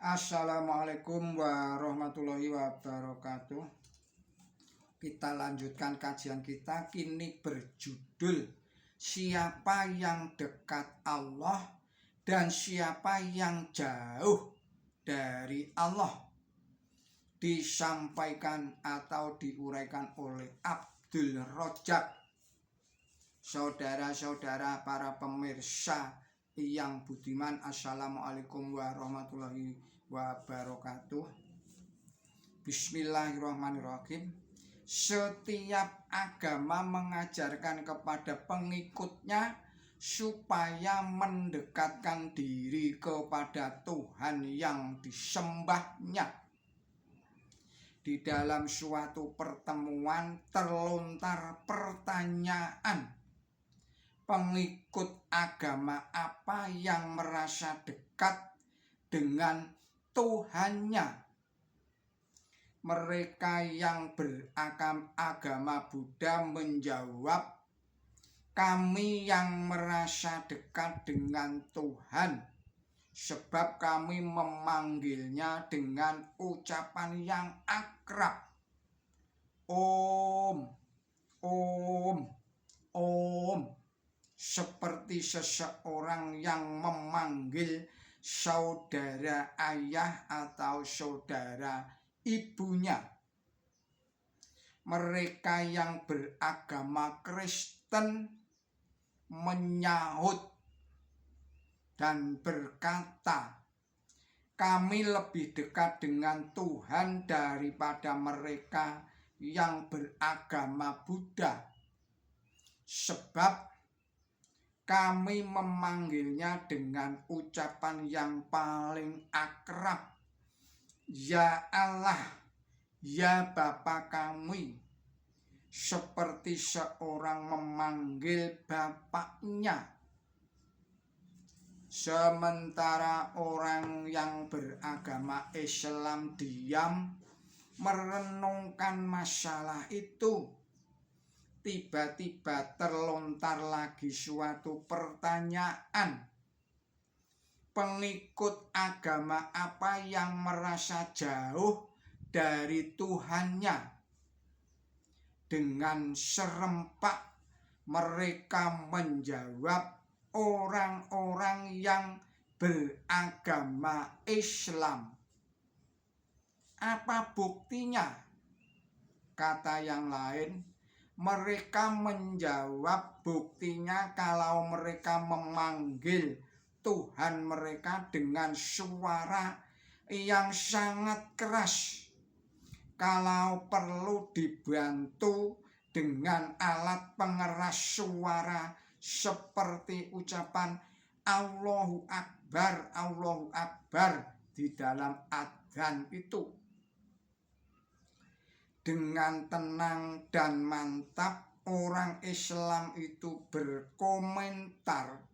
Assalamualaikum warahmatullahi wabarakatuh. Kita lanjutkan kajian kita, kini berjudul Siapa yang dekat Allah dan siapa yang jauh dari Allah. Disampaikan atau diuraikan oleh Abdul Rojak. Saudara-saudara para pemirsa yang budiman, assalamualaikum warahmatullahi wabarakatuh. Bismillahirrahmanirrahim. Setiap agama mengajarkan kepada pengikutnya supaya mendekatkan diri kepada Tuhan yang disembahnya. Di dalam suatu pertemuan terlontar pertanyaan, pengikut agama apa yang merasa dekat dengan Tuhannya? Mereka yang beragama Buddha menjawab, kami yang merasa dekat dengan Tuhan, sebab kami memanggilnya dengan ucapan yang akrab. Om, Om, Om. Seperti seseorang yang memanggil saudara ayah atau saudara ibunya. Mereka yang beragama Kristen menyahut dan berkata, kami lebih dekat dengan Tuhan daripada mereka yang beragama Buddha, sebab kami memanggilnya dengan ucapan yang paling akrab. Ya Allah, ya Bapa kami, seperti seorang memanggil bapaknya. Sementara orang yang beragama Islam diam merenungkan masalah itu, tiba-tiba terlontar lagi suatu pertanyaan. Pengikut agama apa yang merasa jauh dari Tuhannya? Dengan serempak mereka menjawab, orang-orang yang beragama Islam. Apa buktinya? Kata yang lain, mereka menjawab, buktinya kalau mereka memanggil Tuhan mereka dengan suara yang sangat keras. Kalau perlu dibantu dengan alat pengeras suara seperti ucapan Allahu Akbar, Allahu Akbar di dalam adzan itu. Dengan tenang dan mantap orang Islam itu berkomentar,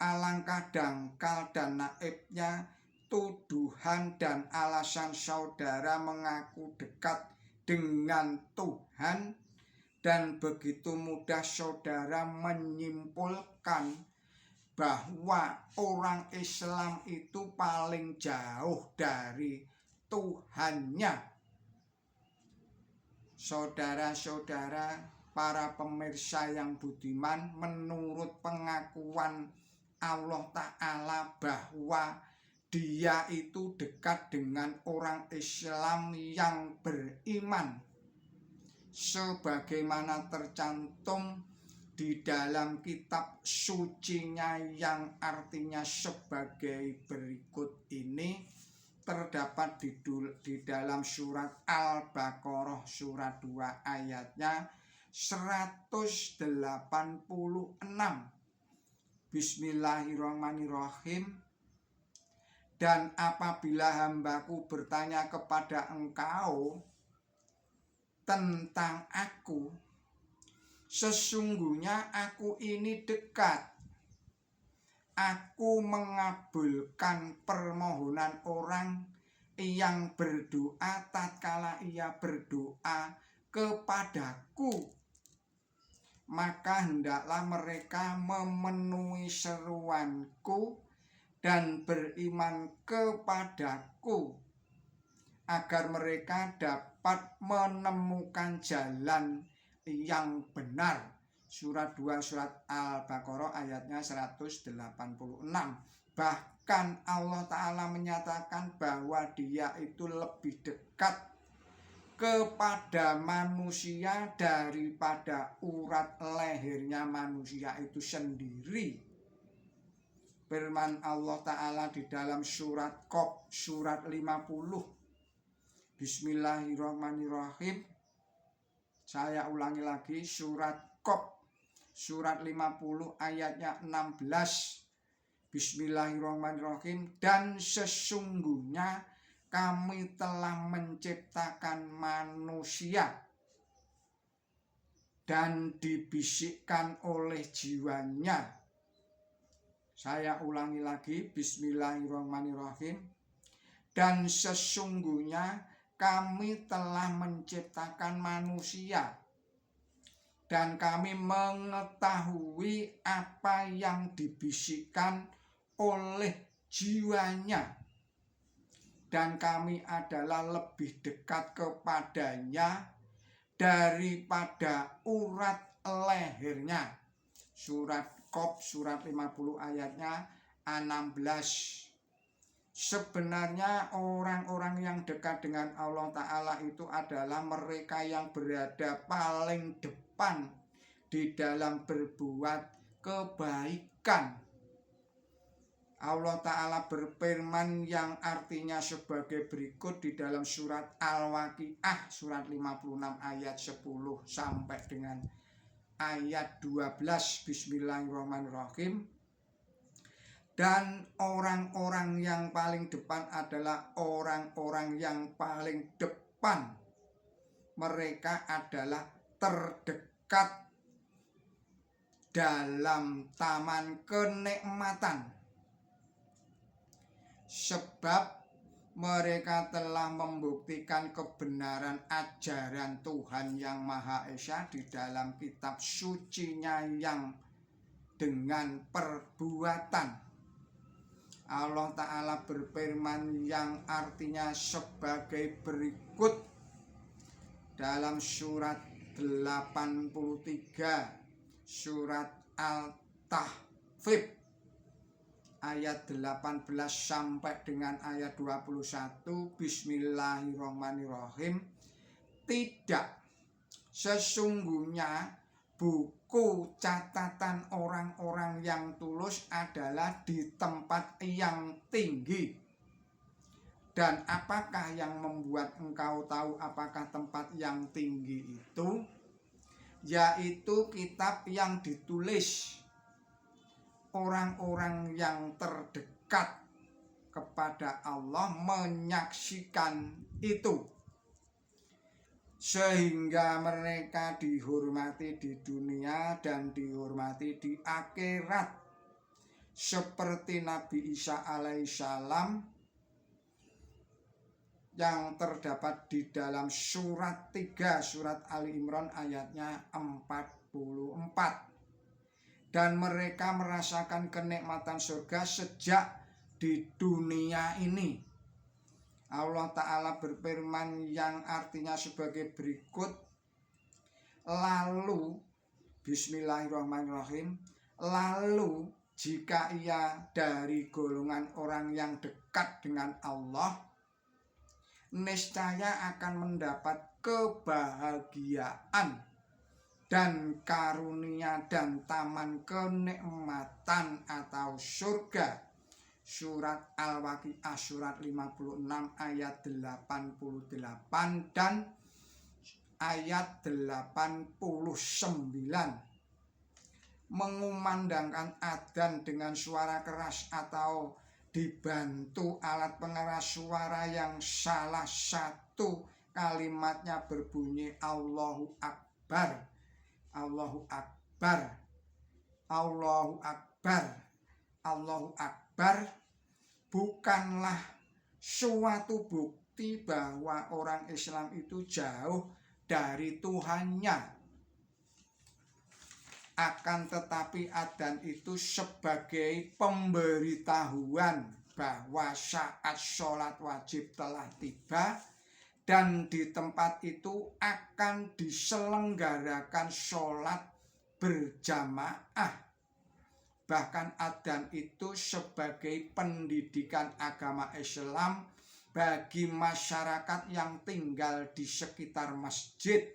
alangkah dangkal dan naibnya tuduhan dan alasan saudara mengaku dekat dengan Tuhan, dan begitu mudah saudara menyimpulkan bahwa orang Islam itu paling jauh dari Tuhannya. Saudara-saudara para pemirsa yang budiman, menurut pengakuan Allah Ta'ala bahwa Dia itu dekat dengan orang Islam yang beriman, sebagaimana tercantum di dalam kitab sucinya yang artinya sebagai berikut ini. Terdapat di dalam surat Al-Baqarah surat 2 ayatnya 186. Bismillahirrahmanirrahim. Dan apabila hambaku bertanya kepada engkau tentang aku, sesungguhnya aku ini dekat. Aku mengabulkan permohonan orang yang berdoa tatkala ia berdoa kepadaku. Maka hendaklah mereka memenuhi seruanku dan beriman kepadaku, agar mereka dapat menemukan jalan yang benar. Surat 2 surat Al-Baqarah ayatnya 186. Bahkan Allah Ta'ala menyatakan bahwa Dia itu lebih dekat kepada manusia daripada urat lehernya manusia itu sendiri. Firman Allah Ta'ala di dalam surat Qaf surat 50. Bismillahirrahmanirrahim. Saya ulangi lagi, surat Qaf surat 50 ayatnya 16. Bismillahirrahmanirrahim. Dan sesungguhnya kami telah menciptakan manusia dan dibisikkan oleh jiwanya. Saya ulangi lagi, Bismillahirrahmanirrahim. Dan sesungguhnya kami telah menciptakan manusia dan kami mengetahui apa yang dibisikkan oleh jiwanya, dan kami adalah lebih dekat kepadanya daripada urat lehernya. Surat Qaf surat 50 ayatnya 16. Sebenarnya orang-orang yang dekat dengan Allah Ta'ala itu adalah mereka yang berada paling depan di dalam berbuat kebaikan. Allah Ta'ala berfirman yang artinya sebagai berikut di dalam surat Al-Waqiah surat 56 ayat 10 sampai dengan ayat 12. Bismillahirrahmanirrahim. Dan orang-orang yang paling depan adalah orang-orang yang paling depan. Mereka adalah terdekat dalam taman kenikmatan, sebab mereka telah membuktikan kebenaran ajaran Tuhan Yang Maha Esa di dalam kitab sucinya yang dengan perbuatan. Allah Ta'ala berfirman yang artinya sebagai berikut dalam surat 83 surat Al-Tahfib ayat 18 sampai dengan ayat 21. Bismillahirrahmanirrahim. Tidak, sesungguhnya buku catatan orang-orang yang tulus adalah di tempat yang tinggi. Dan apakah yang membuat engkau tahu apakah tempat yang tinggi itu? Yaitu kitab yang ditulis orang-orang yang terdekat kepada Allah menyaksikan itu, sehingga mereka dihormati di dunia dan dihormati di akhirat, seperti Nabi Isa alaihissalam yang terdapat di dalam surat 3 surat Ali Imran ayatnya 44. Dan mereka merasakan kenikmatan surga sejak di dunia ini. Allah Ta'ala berfirman yang artinya sebagai berikut. Lalu, Bismillahirrahmanirrahim. Lalu, jika ia dari golongan orang yang dekat dengan Allah, niscaya akan mendapat kebahagiaan dan karunia dan taman kenikmatan atau surga. Surat Al-Waqiah surat 56 ayat 88 dan ayat 89. Mengumandangkan adzan dengan suara keras atau dibantu alat pengeras suara yang salah satu kalimatnya berbunyi Allahu Akbar, Allahu Akbar, Allahu Akbar, Allahu Akbar, bukanlah suatu bukti bahwa orang Islam itu jauh dari Tuhannya. Akan tetapi adzan itu sebagai pemberitahuan bahwa saat sholat wajib telah tiba, dan di tempat itu akan diselenggarakan sholat berjamaah. Bahkan adzan itu sebagai pendidikan agama Islam bagi masyarakat yang tinggal di sekitar masjid.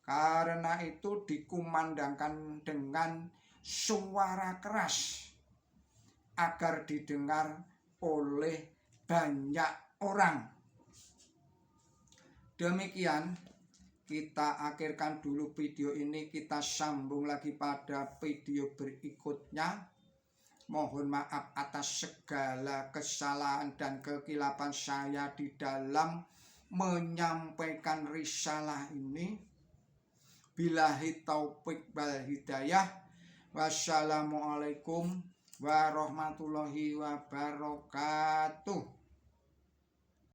Karena itu dikumandangkan dengan suara keras agar didengar oleh banyak orang. Demikian, kita akhirkan dulu video ini, kita sambung lagi pada video berikutnya. Mohon maaf atas segala kesalahan dan kekilapan saya di dalam menyampaikan risalah ini. Billahi taufik wal hidayah. Wassalamualaikum warahmatullahi wabarakatuh.